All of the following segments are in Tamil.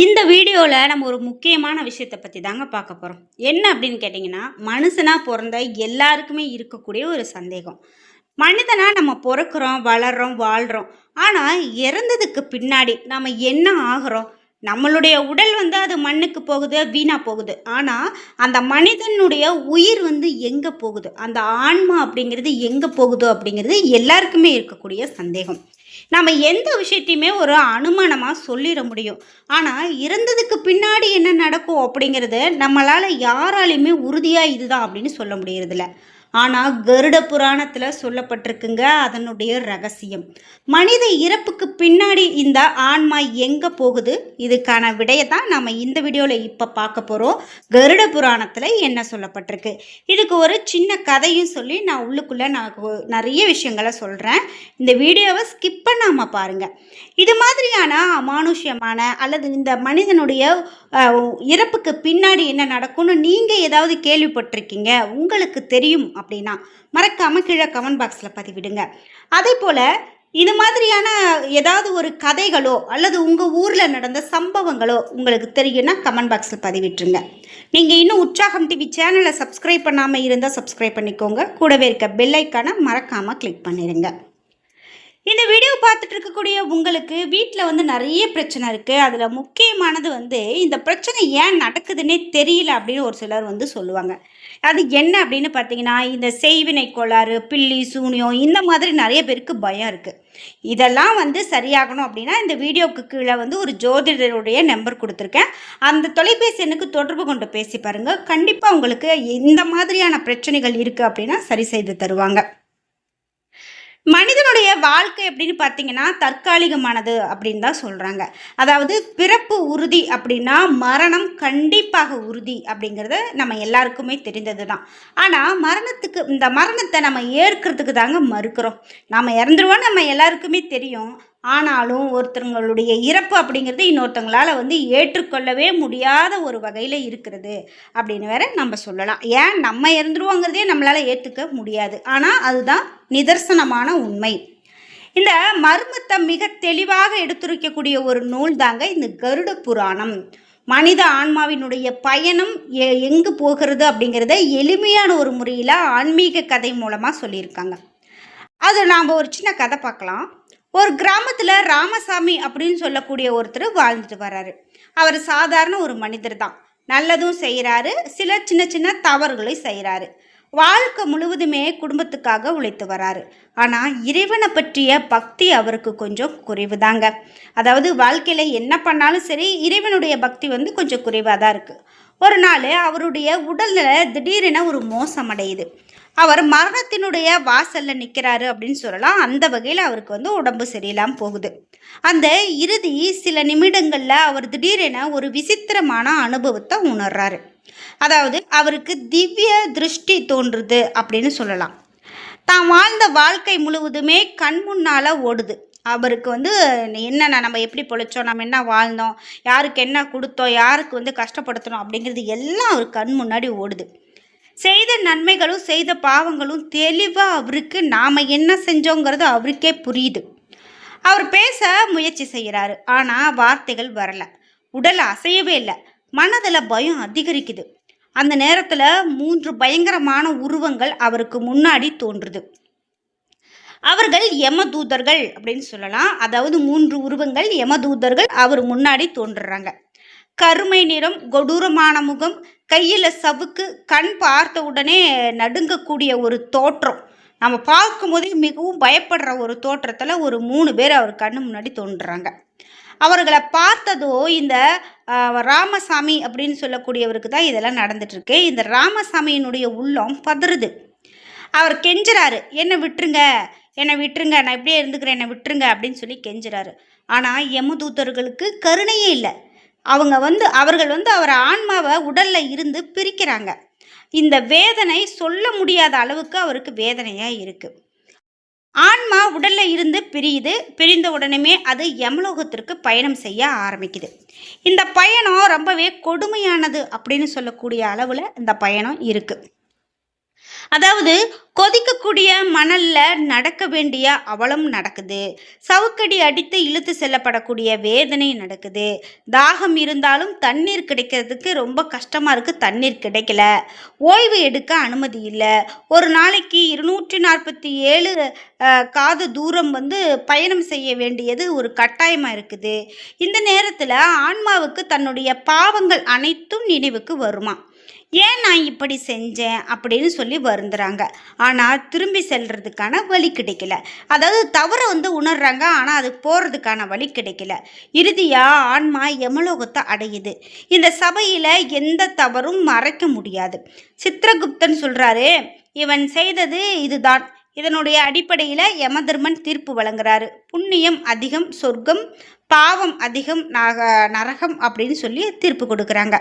இந்த வீடியோவில் நம்ம ஒரு முக்கியமான விஷயத்தை பற்றி தாங்க பார்க்க போகிறோம். என்ன அப்படின்னு கேட்டிங்கன்னா, மனுஷனாக பிறந்த எல்லாருக்குமே இருக்கக்கூடிய ஒரு சந்தேகம். மனிதனாக நம்ம பிறக்கிறோம், வளர்கிறோம், வாழ்கிறோம். ஆனால் இறந்ததுக்கு பின்னாடி நம்ம என்ன ஆகிறோம்? நம்மளுடைய உடல் அது மண்ணுக்கு போகுது, வீணாக போகுது. ஆனால் அந்த மனிதனுடைய உயிர் எங்கே போகுது? அந்த ஆன்மா அப்படிங்கிறது எங்கே போகுது? அப்படிங்கிறது எல்லாருக்குமே இருக்கக்கூடிய சந்தேகம். நம்ம எந்த விஷயத்தையுமே ஒரு அனுமானமாக சொல்லிட முடியும். ஆனால் இறந்ததுக்கு பின்னாடி என்ன நடக்கும் அப்படிங்கிறது நம்மளால் யாராலையுமே உறுதியாக இதுதான் அப்படின்னு சொல்ல முடியறதில்ல. ஆனால் கருட புராணத்தில் சொல்லப்பட்டிருக்குங்க அதனுடைய ரகசியம். மனித இறப்புக்கு பின்னாடி இந்த ஆன்மா எங்கே போகுது? இதுக்கான விடையை தான் நம்ம இந்த வீடியோவில் இப்போ பார்க்க போகிறோம். கருட புராணத்தில் என்ன சொல்லப்பட்டிருக்கு, இதுக்கு ஒரு சின்ன கதையும் சொல்லி நான் உள்ளுக்குள்ளே நிறைய விஷயங்களை சொல்கிறேன். இந்த வீடியோவை ஸ்கிப் பண்ணாமல் பாருங்கள். இது மாதிரியான அமானுஷ்யமான அல்லது இந்த மனிதனுடைய இறப்புக்கு பின்னாடி என்ன நடக்கும்னு நீங்கள் ஏதாவது கேள்விப்பட்டிருக்கீங்க, உங்களுக்கு தெரியும் அப்படின்னா மறக்காமல் கீழே கமெண்ட் பாக்ஸில் பதிவிடுங்க. அதே போல் இது மாதிரியான ஏதாவது ஒரு கதைகளோ அல்லது உங்கள் ஊரில் நடந்த சம்பவங்களோ உங்களுக்கு தெரியும்னா கமெண்ட் பாக்ஸில் பதிவிட்டுருங்க. நீங்கள் இன்னும் உற்சாகம் டிவி சேனலை சப்ஸ்கிரைப் பண்ணாமல் இருந்தால் சப்ஸ்கிரைப் பண்ணிக்கோங்க. கூடவே இருக்க பெல் ஐக்கானை மறக்காமல் கிளிக் பண்ணிடுங்க. இந்த வீடியோ பார்த்துட்டு இருக்கக்கூடிய உங்களுக்கு வீட்டில் நிறைய பிரச்சனை இருக்குது. அதில் முக்கியமானது இந்த பிரச்சனை ஏன் நடக்குதுன்னே தெரியல அப்படின்னு ஒரு சிலர் சொல்லுவாங்க. அது என்ன அப்படின்னு பார்த்தீங்கன்னா, இந்த செய்வினை கோளாறு, பில்லி சூனியம், இந்த மாதிரி நிறைய பேருக்கு பயம் இருக்குது. இதெல்லாம் சரியாகணும் அப்படின்னா இந்த வீடியோவுக்கு கீழே ஒரு ஜோதிடருடைய நம்பர் கொடுத்துருக்கேன். அந்த தொலைபேசி எண்ணுக்கு தொடர்பு கொண்டு பேசி பாருங்கள். கண்டிப்பாக உங்களுக்கு இந்த மாதிரியான பிரச்சனைகள் இருக்குது அப்படின்னா சரி செய்து தருவாங்க. மனிதனுடைய வாழ்க்கை அப்படின்னு பார்த்தீங்கன்னா தற்காலிகமானது அப்படின்னு தான் சொல்கிறாங்க. அதாவது பிறப்பு உறுதி அப்படின்னா மரணம் கண்டிப்பாக உறுதி அப்படிங்கிறது நம்ம எல்லாருக்குமே தெரிந்தது தான். ஆனால் இந்த மரணத்தை நம்ம ஏற்கிறதுக்கு தாங்க மறுக்கிறோம். நம்ம இறந்துருவோம் நம்ம எல்லாருக்குமே தெரியும். ஆனாலும் ஒருத்தவங்களுடைய இறப்பு அப்படிங்கிறது இன்னொருத்தவங்களால் ஏற்றுக்கொள்ளவே முடியாத ஒரு வகையில் இருக்கிறது அப்படின்னு வேற நம்ம சொல்லலாம். ஏன் நம்ம இறந்துருவோங்கிறதே நம்மளால் ஏற்றுக்க முடியாது. ஆனால் அதுதான் நிதர்சனமான உண்மை. இந்த மர்மத்தை மிக தெளிவாக எடுத்துரைக்கக்கூடிய ஒரு நூல் தாங்க இந்த கருட புராணம். மனித ஆன்மாவினுடைய பயணம் எங்கு போகிறது அப்படிங்கிறத எளிமையான ஒரு முறையில் ஆன்மீக கதை மூலமாக சொல்லியிருக்காங்க. அது நாம் ஒரு சின்ன கதை பார்க்கலாம். ஒரு கிராமத்தில் ராமசாமி அப்படின்னு சொல்லக்கூடிய ஒருத்தர் வாழ்ந்துட்டு வர்றாரு. அவர் சாதாரண ஒரு மனிதர் தான். நல்லதும் செய்கிறாரு, சில சின்ன சின்ன தவறுகளை செய்கிறாரு. வாழ்க்கை முழுவதுமே குடும்பத்துக்காக உழைத்து வராரு. ஆனால் இறைவனை பற்றிய பக்தி அவருக்கு கொஞ்சம் குறைவு தாங்க. அதாவது வாழ்க்கையில் என்ன பண்ணாலும் சரி இறைவனுடைய பக்தி கொஞ்சம் குறைவாக தான் இருக்குது. ஒரு நாள் அவருடைய உடலில் திடீரென ஒரு மோசம் அடையுது. அவர் மரணத்தினுடைய வாசலில் நிற்கிறாரு அப்படின்னு சொல்லலாம். அந்த வகையில் அவருக்கு உடம்பு சரியில்லாமல் போகுது. அந்த இறுதி சில நிமிடங்களில் அவர் திடீரென ஒரு விசித்திரமான அனுபவத்தை உணர்றாரு. அதாவது அவருக்கு திவ்ய திருஷ்டி தோன்றுது அப்படின்னு சொல்லலாம். தான் வாழ்ந்த வாழ்க்கை முழுவதுமே கண் முன்னால் ஓடுது. அவருக்கு என்னென்ன நம்ம எப்படி பொழைச்சோம், நம்ம என்ன வாழ்ந்தோம், யாருக்கு என்ன கொடுத்தோம், யாருக்கு கஷ்டப்படுத்தணும் அப்படிங்கிறது எல்லாம் அவர் கண் முன்னாடி ஓடுது. செய்த நன்மைகளும் செய்த பாவங்களும் தெளிவாக அவருக்கு நாம் என்ன செஞ்சோங்கிறது அவருக்கே புரியுது. அவர் பேச முயற்சி செய்கிறாரு. ஆனால் வார்த்தைகள் வரலை. உடல் அசையவே இல்லை. மனதில் பயம் அதிகரிக்குது. அந்த நேரத்தில் 3 பயங்கரமான உருவங்கள் அவருக்கு முன்னாடி தோன்றுது. அவர்கள் யமதூதர்கள் அப்படின்னு சொல்லலாம். அதாவது 3 உருவங்கள் யமதூதர்கள் அவர் முன்னாடி தோன்றுறாங்க. கருமை நிறம், கொடூரமான முகம், கையில் சவுக்கு, கண் பார்த்த உடனே நடுங்கக்கூடிய ஒரு தோற்றம். நம்ம பார்க்கும்போதே மிகவும் பயப்படுற ஒரு தோற்றத்தில் ஒரு 3 பேர் அவர் கண்ணு முன்னாடி தோன்றுறாங்க. அவர்களை பார்த்ததோ இந்த ராமசாமி அப்படின்னு சொல்லக்கூடியவருக்கு தான் இதெல்லாம் நடந்துட்டுருக்கு. இந்த ராமசாமியினுடைய உள்ளம் பதறுது. அவர் கெஞ்சுறாரு, என்னை விட்டுருங்க, என்னை விட்டுருங்க, நான் இப்படியே இருந்துக்கிறேன், என்னை விட்டுருங்க அப்படின்னு சொல்லி கெஞ்சுறாரு. ஆனால் யமதூதர்களுக்கு கருணையே இல்லை. அவர்கள் அவர் ஆன்மாவை உடலில் இருந்து பிரிக்கிறாங்க. இந்த வேதனை சொல்ல முடியாத அளவுக்கு அவருக்கு வேதனையாக இருக்குது. ஆன்மா உடலில் இருந்து பிரிந்த உடனே அது யமலோகத்திற்கு பயணம் செய்ய ஆரம்பிக்குது. இந்த பயணம் ரொம்பவே கொடுமையானது அப்படின்னு சொல்லக்கூடிய அளவில் இந்த பயணம் இருக்குது. அதாவது கொதிக்கக்கூடிய மணல்ல நடக்க வேண்டிய அவலம் நடக்குது. சவுக்கடி அடித்து இழுத்து செல்லப்படக்கூடிய வேதனை நடக்குது. தாகம் இருந்தாலும் தண்ணீர் கிடைக்கிறதுக்கு ரொம்ப கஷ்டமா இருக்கு. தண்ணீர் கிடைக்கல. ஓய்வு எடுக்க அனுமதி இல்ல. ஒரு நாளைக்கு 247 காத தூரம் பயணம் செய்ய வேண்டியது ஒரு கட்டாயமா இருக்குது. இந்த நேரத்துல ஆன்மாவுக்கு தன்னுடைய பாவங்கள் அனைத்தும் நினைவுக்கு வருமா? ஏன் நான் இப்படி செஞ்சேன் அப்படின்னு சொல்லி வருந்துறாங்க. ஆனால் திரும்பி செல்றதுக்கான வழி கிடைக்கல. அதாவது தவறை உணர்றாங்க, ஆனால் அது போகிறதுக்கான வழி கிடைக்கல. இறுதியாக ஆன்மா யமலோகத்தை அடையுது. இந்த சபையில் எந்த தவறும் மறைக்க முடியாது. சித்திரகுப்தன் சொல்கிறாரு, இவன் செய்தது இதுதான். இதனுடைய அடிப்படையில் யமதர்மன் தீர்ப்பு வழங்குறாரு. புண்ணியம் அதிகம் சொர்க்கம், பாவம் அதிகம் நரகம் அப்படின்னு சொல்லி தீர்ப்பு கொடுக்குறாங்க.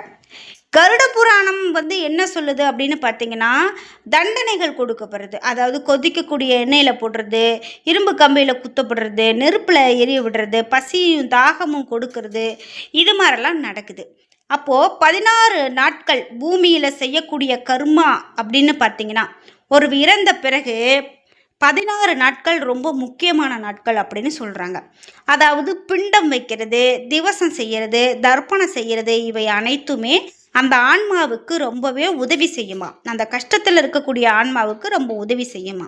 கருட புராணம் என்ன சொல்லுது அப்படின்னு பார்த்தீங்கன்னா, தண்டனைகள் கொடுக்கப்படுறது. அதாவது கொதிக்கக்கூடிய எண்ணெயில் போடுறது, இரும்பு கம்பியில் குத்தப்படுறது, நெருப்பில் எரிய விடுறது, பசியும் தாகமும் கொடுக்கறது, இது மாதிரிலாம் நடக்குது. அப்போது 16 நாட்கள் பூமியில் செய்யக்கூடிய கர்மா அப்படின்னு பார்த்தீங்கன்னா, ஒரு இறந்த பிறகு 16 நாட்கள் ரொம்ப முக்கியமான நாட்கள் அப்படின்னு சொல்கிறாங்க. அதாவது பிண்டம் வைக்கிறது, திவசம் செய்கிறது, தர்ப்பணம் செய்கிறது, இவை அனைத்துமே அந்த ஆன்மாவுக்கு ரொம்பவே உதவி செய்யுமா. அந்த கஷ்டத்தில் இருக்கக்கூடிய ஆன்மாவுக்கு ரொம்ப உதவி செய்யுமா.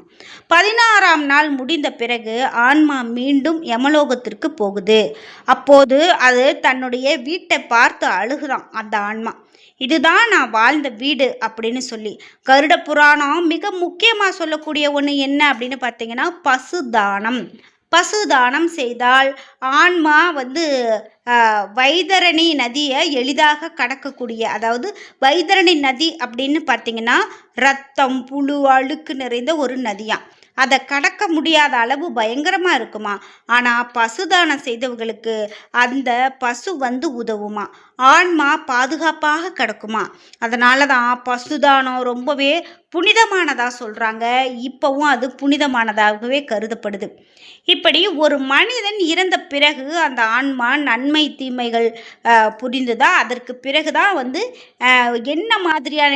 16ஆம் நாள் முடிந்த பிறகு ஆன்மா மீண்டும் யமலோகத்திற்கு போகுது. அப்போது அது தன்னுடைய வீட்டை பார்த்து அழுகுறான் அந்த ஆன்மா. இதுதான் நான் வாழ்ந்த வீடு அப்படின்னு சொல்லி. கருட புராணம் மிக முக்கியமாக சொல்லக்கூடிய ஒன்று என்ன அப்படின்னு பார்த்தீங்கன்னா, பசுதானம். பசுதானம் செய்தால் ஆன்மா வைதரணி நதியை எளிதாக கடக்கக்கூடிய, அதாவது வைதரணி நதி அப்படின்னு பார்த்தீங்கன்னா ரத்தம் புழு அழுக்கு நிறைந்த ஒரு நதியாம். அதை கடக்க முடியாத அளவு பயங்கரமாக இருக்குமா. ஆனால் பசுதானம் செய்தவர்களுக்கு அந்த பசு உதவுமா. ஆன்மா பாதுகாப்பாக கிடக்குமா. அதனால தான் பசுதானம் ரொம்பவே புனிதமானதாக சொல்கிறாங்க. இப்போவும் அது புனிதமானதாகவே கருதப்படுது. இப்படி ஒரு மனிதன் இறந்த பிறகு அந்த ஆன்மா நன்மை தீமைகள் புரிந்துதான் அதற்கு பிறகு தான் என்ன மாதிரியான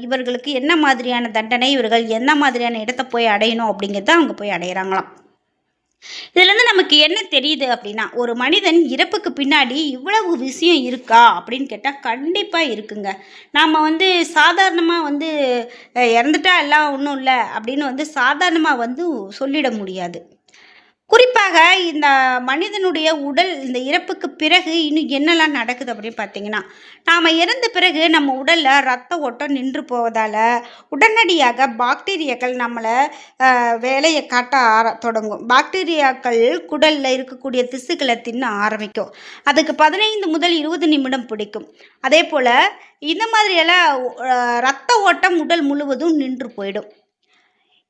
இவர்களுக்கு என்ன மாதிரியான தண்டனை, இவர்கள் என்ன மாதிரியான இடத்தை போய் அடையணும் அப்படிங்கிறத அவங்க போய் அடையிறாங்களாம். இதுலேருந்து நமக்கு என்ன தெரியுது அப்படின்னா, ஒரு மனிதன் இறப்புக்கு பின்னாடி இவ்வளவு விஷயம் இருக்கா அப்படின்னு கேட்டால் கண்டிப்பாக இருக்குங்க. நாம் சாதாரணமாக இறந்துட்டா எல்லாம் ஒன்றும் இல்லை அப்படின்னு சாதாரணமாக சொல்லிட முடியாது. குறிப்பாக இந்த மனிதனுடைய உடல் இந்த இறப்புக்கு பிறகு இன்னும் என்னெல்லாம் நடக்குது அப்படின்னு பார்த்தீங்கன்னா, நாம் இறந்த பிறகு நம்ம உடலில் ரத்த ஓட்டம் நின்று போவதால் உடனடியாக பாக்டீரியாக்கள் நம்மளை வேலையை காட்ட தொடங்கும். பாக்டீரியாக்கள் குடலில் இருக்கக்கூடிய திசுக்களை தின்ன ஆரம்பிக்கும். அதுக்கு 15 முதல் 20 நிமிடம் பிடிக்கும். அதே போல் இந்த மாதிரியெல்லாம் ரத்த ஓட்டம் உடல் முழுவதும் நின்று போயிடும்.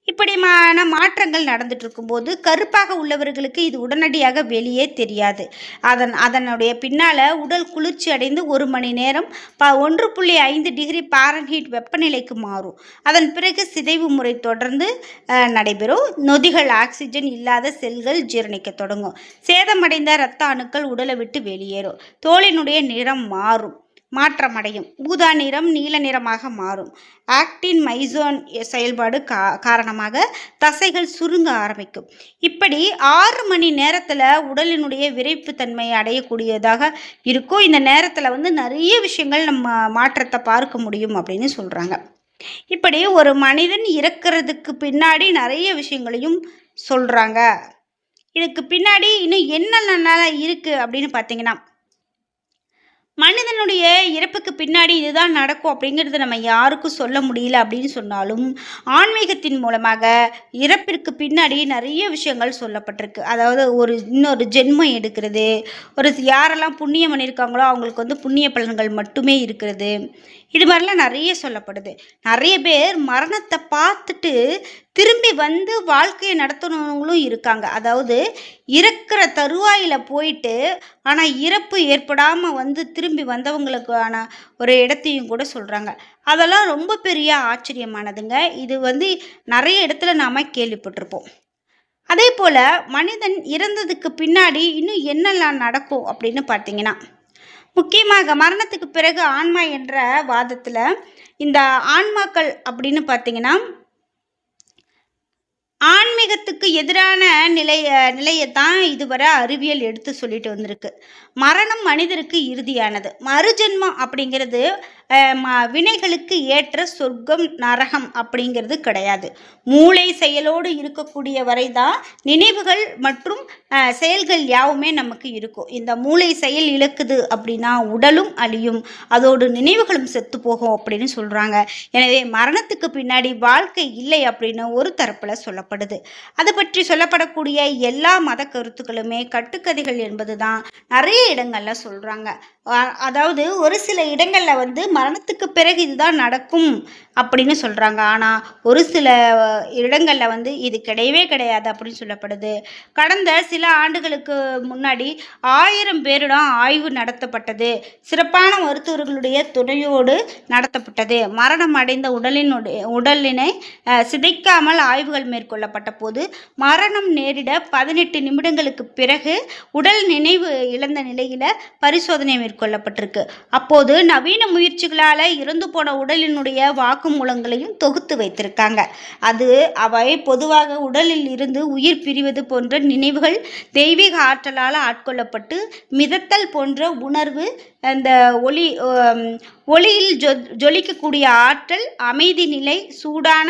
இப்படிமான மாற்றங்கள் நடந்துட்டு இருக்கும்போது கருப்பாக உள்ளவர்களுக்கு இது உடனடியாக வெளியே தெரியாது. அதனுடைய பின்னால் உடல் குளிர்ச்சி அடைந்து 1 மணி நேரம் 1.5 டிகிரி பாரன்ஹீட் வெப்பநிலைக்கு மாறும். அதன் பிறகு சிதைவு முறை தொடர்ந்து நடைபெறும். நொதிகள் ஆக்சிஜன் இல்லாத செல்கள் ஜீரணிக்க தொடங்கும். சேதமடைந்த இரத்த அணுக்கள் உடலை விட்டு வெளியேறும். தோலினுடைய நிறம் மாற்றமடையும். ஊதா நிறம் நீல நிறமாக மாறும். ஆக்டின் மைசோன் செயல்பாடு காரணமாக தசைகள் சுருங்க ஆரம்பிக்கும். இப்படி 6 மணி நேரத்தில் உடலினுடைய விரைப்புத்தன்மை அடையக்கூடியதாக இருக்கும். இந்த நேரத்தில் நிறைய விஷயங்கள் நம்ம மாற்றத்தை பார்க்க முடியும் அப்படின்னு சொல்கிறாங்க. இப்படி ஒரு மனிதன் இறக்கிறதுக்கு பின்னாடி நிறைய விஷயங்களையும் சொல்கிறாங்க. இதுக்கு பின்னாடி இன்னும் என்னென்ன இருக்குது அப்படின்னு பார்த்தீங்கன்னா, மனிதனுடைய இறப்புக்கு பின்னாடி இதுதான் நடக்கும் அப்படிங்கிறது நம்ம யாருக்கும் சொல்ல முடியல அப்படின்னு சொன்னாலும், ஆன்மீகத்தின் மூலமாக இறப்பிற்கு பின்னாடி நிறைய விஷயங்கள் சொல்லப்பட்டிருக்கு. அதாவது இன்னொரு ஜென்மம் எடுக்கிறது, யாரெல்லாம் புண்ணியம் பண்ணியிருக்காங்களோ அவங்களுக்கு புண்ணிய பலன்கள் மட்டுமே இருக்கிறது, இது மாதிரிலாம் நிறைய சொல்லப்படுது. நிறைய பேர் மரணத்தை பார்த்துட்டு திரும்பி வாழ்க்கையை நடத்துனவங்களும் இருக்காங்க. அதாவது இறக்கிற தருவாயில் போயிட்டு ஆனால் இறப்பு ஏற்படாமல் திரும்பி வந்தவங்களுக்கான ஒரு இடத்தையும் கூட சொல்கிறாங்க. அதெல்லாம் ரொம்ப பெரிய ஆச்சரியமானதுங்க. இது நிறைய இடத்துல நாம் கேள்விப்பட்டிருப்போம். அதே போல் மனிதன் இறந்ததுக்கு பின்னாடி இன்னும் என்னெல்லாம் நடக்கும் அப்படின்னு பார்த்தீங்கன்னா, முக்கியமாக மரணத்துக்கு பிறகு ஆன்மா என்ற வாதத்தில் இந்த ஆன்மாக்கள் அப்படின்னு பார்த்தீங்கன்னா ஆன்மீகத்துக்கு எதிரான நிலையைத்தான் இதுவரை அறிவியல் எடுத்து சொல்லிட்டு வந்திருக்கு. மரணம் மனிதருக்கு இறுதியானது. மறுஜென்மம் அப்படிங்கிறது வினைகளுக்கு ஏற்ற சொர்க்கம் நரகம் அப்படிங்கிறது கிடையாது. மூளை செயலோடு இருக்கக்கூடிய வரை தான் நினைவுகள் மற்றும் செயல்கள் யாவுமே நமக்கு இருக்கும். இந்த மூளை செயல் இழக்குது அப்படின்னா உடலும் அழியும், அதோடு நினைவுகளும் செத்து போகும் அப்படின்னு சொல்கிறாங்க. எனவே மரணத்துக்கு பின்னாடி வாழ்க்கை இல்லை அப்படின்னு ஒரு தரப்பில் சொல்லப்படுது. அதை பற்றி சொல்லப்படக்கூடிய எல்லா மத கருத்துக்களுமே கட்டுக்கதைகள் என்பது தான் நிறைய இடங்களில் சொல்கிறாங்க. அதாவது ஒரு சில இடங்களில் மரணத்துக்கு பிறகு இதுதான் நடக்கும் அப்படின்னு சொல்கிறாங்க. ஆனால் ஒரு சில இடங்களில் இது கிடையவே கிடையாது அப்படின்னு சொல்லப்படுது. கடந்த சில ஆண்டுகளுக்கு முன்னாடி 1000 பேரிடம் ஆய்வு நடத்தப்பட்டது. சிறப்பான மருத்துவர்களுடைய துணையோடு நடத்தப்பட்டது. மரணம் அடைந்த உடலினை சிதைக்காமல் ஆய்வுகள் மேற்கொள்ளப்பட்ட போது மரணம் நேரிட 18 நிமிடங்களுக்கு பிறகு உடல் நினைவு இழந்த நிலையில் பரிசோதனை மேற்கொள்ளப்பட்டிருக்கு. அப்போது நவீன முயற்சிகளால் இறந்து போன உடலினுடைய வாக்குமூலங்களையும் தொகுத்து வைத்திருக்காங்க. அவை பொதுவாக உடலில் இருந்து உயிர் பிரிவது போன்ற நினைவுகள் தெய்வீக ஆற்றலால் ஆட்கொள்ளப்பட்டு மிதத்தல் போன்ற உணர்வு, அந்த ஒளியில் ஜொலிக்கக்கூடிய ஆற்றல், அமைதி நிலை, சூடான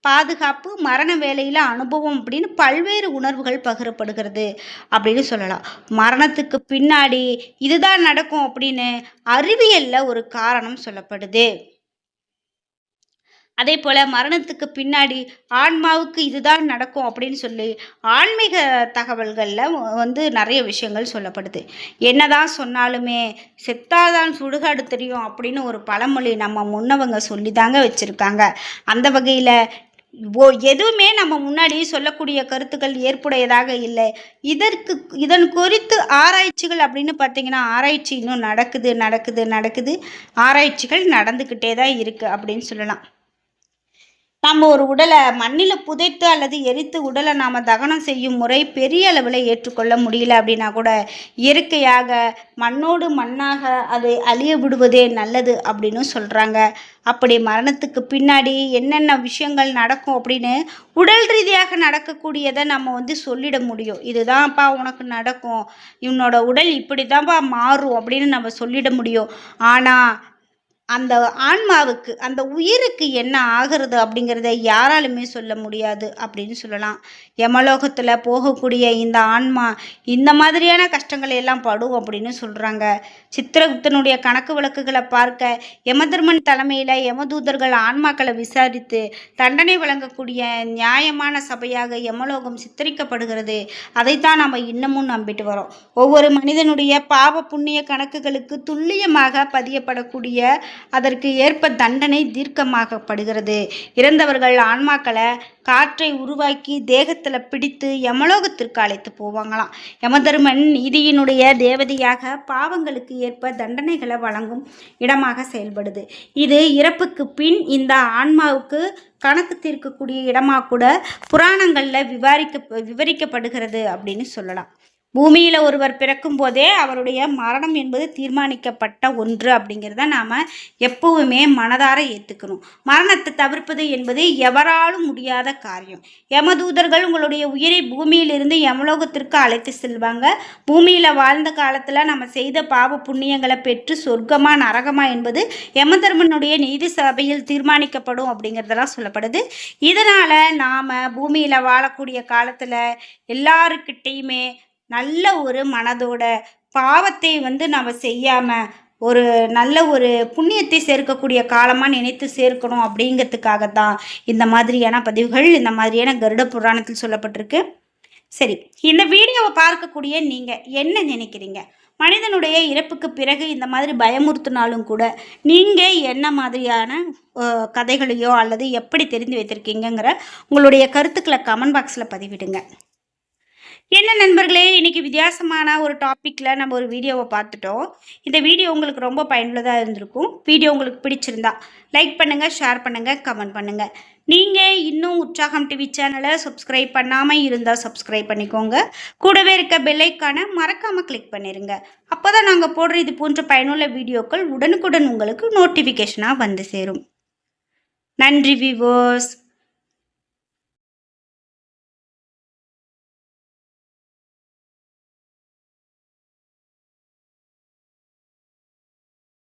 பாதுகாப்பு, மரண வேலையில் அனுபவம் அப்படின்னு பல்வேறு உணர்வுகள் பகிரப்படுகிறது அப்படின்னு சொல்லலாம். மரணத்துக்கு பின்னாடி இதுதான் நடக்கும் அப்படின்னு அறிவியலில் ஒரு காரணம் சொல்லப்படுது. அதே போல் மரணத்துக்கு ஆன்மாவுக்கு இதுதான் நடக்கும் அப்படின்னு சொல்லி ஆன்மீக தகவல்களில் நிறைய விஷயங்கள் சொல்லப்படுது. என்னதான் சொன்னாலுமே செத்தாதான் சுடுகாடு தெரியும் அப்படின்னு ஒரு பழமொழி நம்ம முன்னவங்க சொல்லி தாங்க வச்சுருக்காங்க. அந்த வகையில் எதுவுமே நம்ம முன்னாடி சொல்லக்கூடிய கருத்துக்கள் ஏற்புடையதாக இல்லை. இதன் குறித்து ஆராய்ச்சிகள் அப்படின்னு பார்த்தீங்கன்னா ஆராய்ச்சி இன்னும் நடக்குது. ஆராய்ச்சிகள் நடந்துக்கிட்டே தான் இருக்குது அப்படின்னு சொல்லலாம். நம்ம ஒரு உடலை மண்ணில் புதைத்து அல்லது எரித்து உடலை நாம் தகனம் செய்யும் முறை பெரிய அளவில் ஏற்றுக்கொள்ள முடியல அப்படின்னா கூட இயற்கையாக மண்ணோடு மண்ணாக அதை அழிய விடுவதே நல்லது அப்படின்னு சொல்கிறாங்க. அப்படி மரணத்துக்கு பின்னாடி என்னென்ன விஷயங்கள் நடக்கும் அப்படின்னு உடல் ரீதியாக நடக்கக்கூடியதை நம்ம சொல்லிட முடியும். இதுதான்ப்பா உனக்கு நடக்கும், இவனோட உடல் இப்படி தான்ப்பா மாறும் அப்படின்னு நம்ம சொல்லிட முடியும். ஆனால் அந்த ஆன்மாவுக்கு, அந்த உயிருக்கு என்ன ஆகிறது அப்படிங்கிறத யாராலுமே சொல்ல முடியாது அப்படின்னு சொல்லலாம். யமலோகத்தில் போகக்கூடிய இந்த ஆன்மா இந்த மாதிரியான கஷ்டங்களை எல்லாம் படும் அப்படின்னு சொல்கிறாங்க. சித்திரகுப்தனுடைய கணக்கு வழக்குகளை பார்க்க யமதர்மன் தலைமையில் யமதூதர்கள் ஆன்மாக்களை விசாரித்து தண்டனை வழங்கக்கூடிய நியாயமான சபையாக யமலோகம் சித்தரிக்கப்படுகிறது. அதைத்தான் நம்ம இன்னமும் நம்பிட்டு வரோம். ஒவ்வொரு மனிதனுடைய பாவ புண்ணிய கணக்குகளுக்கு துல்லியமாக பதியப்படக்கூடிய அதற்கு ஏற்ப தண்டனை தீர்க்கமாகப்படுகிறது. இறந்தவர்கள் ஆன்மாக்களை காற்றை உருவாக்கி தேகத்தில் பிடித்து யமலோகத்திற்கு அழைத்து போவாங்களாம். யமதர்மன் நீதியினுடைய தேவதையாக பாவங்களுக்கு ஏற்ப தண்டனைகளை வழங்கும் இடமாக செயல்படுது. இது இறப்புக்கு பின் இந்த ஆன்மாவுக்கு கணக்கு தீர்க்கக்கூடிய இடமாக கூட புராணங்களில் விவரிக்கப்படுகிறது அப்படின்னு சொல்லலாம். பூமியில் ஒருவர் பிறக்கும் போதே அவருடைய மரணம் என்பது தீர்மானிக்கப்பட்ட ஒன்று அப்படிங்கிறத நாம் எப்பவுமே மனதார ஏற்றுக்கணும். மரணத்தை தவிர்ப்பது என்பது எவராலும் முடியாத காரியம். யமதூதர்கள் உங்களுடைய உயிரை பூமியிலிருந்து யமலோகத்திற்கு அழைத்து செல்வாங்க. பூமியில் வாழ்ந்த காலத்தில் நம்ம செய்த பாவ புண்ணியங்களை பெற்று சொர்க்கமா நரகமா என்பது யமதர்மனுடைய நீதி சபையில் தீர்மானிக்கப்படும் அப்படிங்கிறதெல்லாம் சொல்லப்படுது. இதனால் நாம் பூமியில் வாழக்கூடிய காலத்தில் எல்லாருக்கிட்டேயுமே நல்ல ஒரு மனதோட பாவத்தை நம்ம செய்யாமல் ஒரு நல்ல ஒரு புண்ணியத்தை சேர்க்கக்கூடிய காலமாக நினைத்து சேர்க்கணும் அப்படிங்கிறதுக்காகத்தான் இந்த மாதிரியான பதிவுகள், இந்த மாதிரியான கருட புராணத்தில் சொல்லப்பட்டிருக்கு. சரி, இந்த வீடியோவை பார்க்கக்கூடிய நீங்கள் என்ன நினைக்கிறீங்க? மனிதனுடைய இறப்புக்கு பிறகு இந்த மாதிரி பயமுறுத்தினாலும் கூட நீங்கள் என்ன மாதிரியான கதைகளையோ அல்லது எப்படி தெரிந்து வைத்திருக்கீங்கிற உங்களுடைய கருத்துக்களை கமெண்ட் பாக்ஸில் பதிவிடுங்க. என்ன நண்பர்களே, இன்னைக்கு வித்தியாசமான ஒரு டாப்பிக்ல நம்ம ஒரு வீடியோவை பார்த்துட்டோம். இந்த வீடியோ உங்களுக்கு ரொம்ப பயனுள்ளதா இருந்திருக்கும். வீடியோ உங்களுக்கு பிடிச்சிருந்தா லைக் பண்ணுங்க, ஷேர் பண்ணுங்க, கமெண்ட் பண்ணுங்க. நீங்க இன்னும் உற்சாகம் டிவி சேனலை சப்ஸ்கிரைப் பண்ணாம இருந்தா சப்ஸ்கிரைப் பண்ணிக்கோங்க. கூடவே இருக்க பெல் ஐகானை மறக்காம கிளிக் பண்ணிருங்க. அப்பதான் நாங்க போடுற இது போன்ற பயனுள்ள வீடியோக்கள் உடனுக்குடன் உங்களுக்கு நோட்டிபிகேஷனா வந்து சேரும். நன்றி வியூவர்ஸ்.